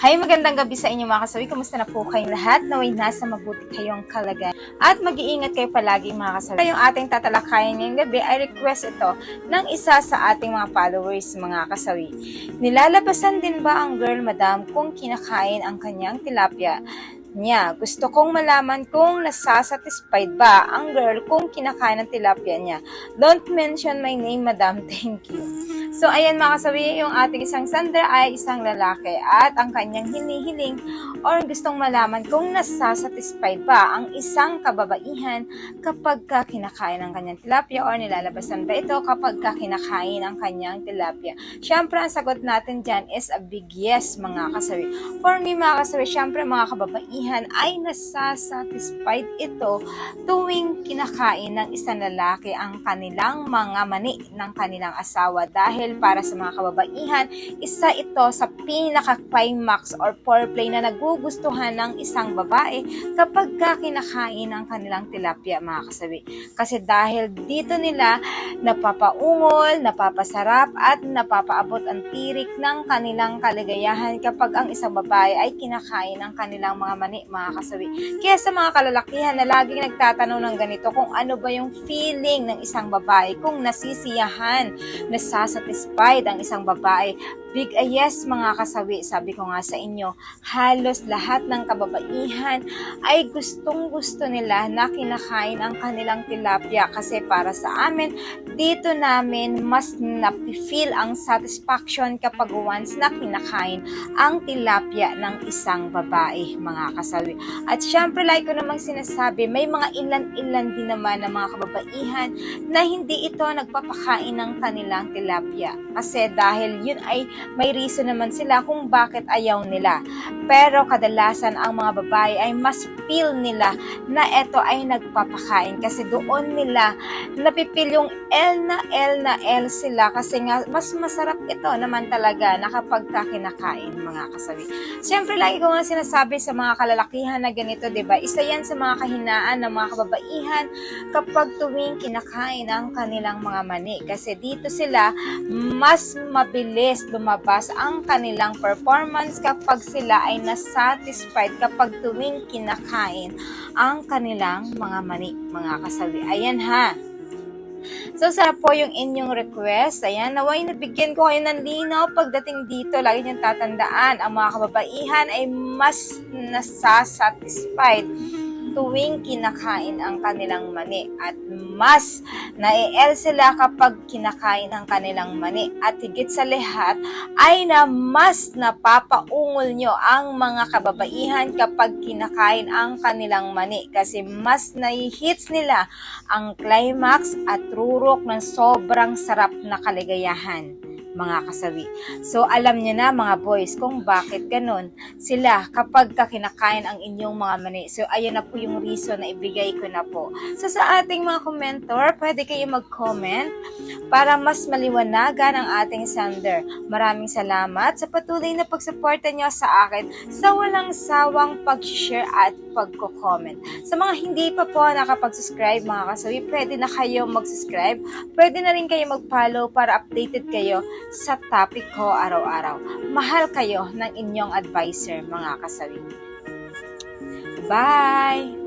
Hi, magandang gabi sa inyo mga kasawi. Kumusta na po kayong lahat? Naway nasa mabuti kayong kalagayan. At mag-iingat kayo palagi mga kasawi. Yung ating tatalakayan ngayong gabi ay request ito ng isa sa ating mga followers mga kasawi. Nilalabasan din ba ang girl madam kung kinakain ang kanyang tilapia niya? Gusto kong malaman kung nasasatisfied ba ang girl kung kinakain ang tilapia niya. Don't mention my name, madam. Thank you. So, ayan mga kasawi, yung ating isang sender ay isang lalaki at ang kanyang hinihiling or gustong malaman kung nasasatisfied ba ang isang kababaihan kapag kinakain ang kanyang tilapia or nilalabasan ba ito kapag kinakain ang kanyang tilapia. Siyempre, ang sagot natin dyan is a big yes mga kasawi. For me mga kasawi, siyempre mga kababaihan ay nasasatisfied ito tuwing kinakain ng isang lalaki ang kanilang mga mani ng kanilang asawa dahil para sa mga kababaihan, isa ito sa pinaka-climax or foreplay na nagugustuhan ng isang babae kapag kinakain ang kanilang tilapia mga kasawi. Kasi dahil dito nila napapaungol, napapasarap at napapaabot ang tirik ng kanilang kaligayahan kapag ang isang babae ay kinakain ang kanilang mga mani mga kasawi. Kaya sa mga kalalakihan na laging nagtatanong ng ganito kung ano ba yung feeling ng isang babae, kung nasisiyahan, nasasatisfied ang isang babae, big yes mga kasawi. Sabi ko nga sa inyo, halos lahat ng kababaihan ay gustong-gusto nila na kinakain ang kanilang tilapia kasi para sa amin, dito namin mas napifeel ang satisfaction kapag once na kinakain ang tilapia ng isang babae mga kasawi. At syempre like ko namang sinasabi, may mga ilan-ilan din naman na mga kababaihan na hindi ito nagpapakain ng kanilang tilapia kasi dahil yun ay may reason naman sila kung bakit ayaw nila. Pero kadalasan ang mga babae ay mas feel nila na ito ay nagpapakain kasi doon nila napipil yung L sila kasi nga mas masarap ito naman talaga na kapag kinakain mga kasawi. Siyempre lagi ko nga sinasabi sa mga kalalakihan na ganito, diba? Isa yan sa mga kahinaan ng mga kababaihan kapag tuwing kinakain ang kanilang mga mani kasi dito sila mas mabilis lumabas ang kanilang performance kapag sila ay nasatisfied kapag tuwing kinakain ang kanilang mga mani mga kasawi. Ayan ha. So, sana po yung inyong request. Ayan, naway nabigyan ko kayo ng linaw pagdating dito. Lagi niyong tatandaan, ang mga kababaihan ay mas nasasatisfied tuwing kinakain ang kanilang mani at mas na-el sila kapag kinakain ang kanilang mani at higit sa lahat ay na mas napapaungol nyo ang mga kababaihan kapag kinakain ang kanilang mani kasi mas nai-hits nila ang climax at rurok ng sobrang sarap na kaligayahan mga kasawi. So, alam niyo na mga boys kung bakit ganun sila kapag kinakain ang inyong mga mani. So, ayun na po yung reason na ibigay ko na po. So, sa ating mga commentor, pwede kayo mag-comment para mas maliwanagan ang ating sender. Maraming salamat sa patuloy na pagsuporta niyo sa akin sa walang sawang pag-share at pagko-comment. Sa mga hindi pa po nakapag-subscribe mga kasawi, pwede na kayo mag-subscribe. Pwede na rin kayo mag-follow para updated kayo sa topic ko araw-araw. Mahal kayo ng inyong advisor mga kasawi. Bye!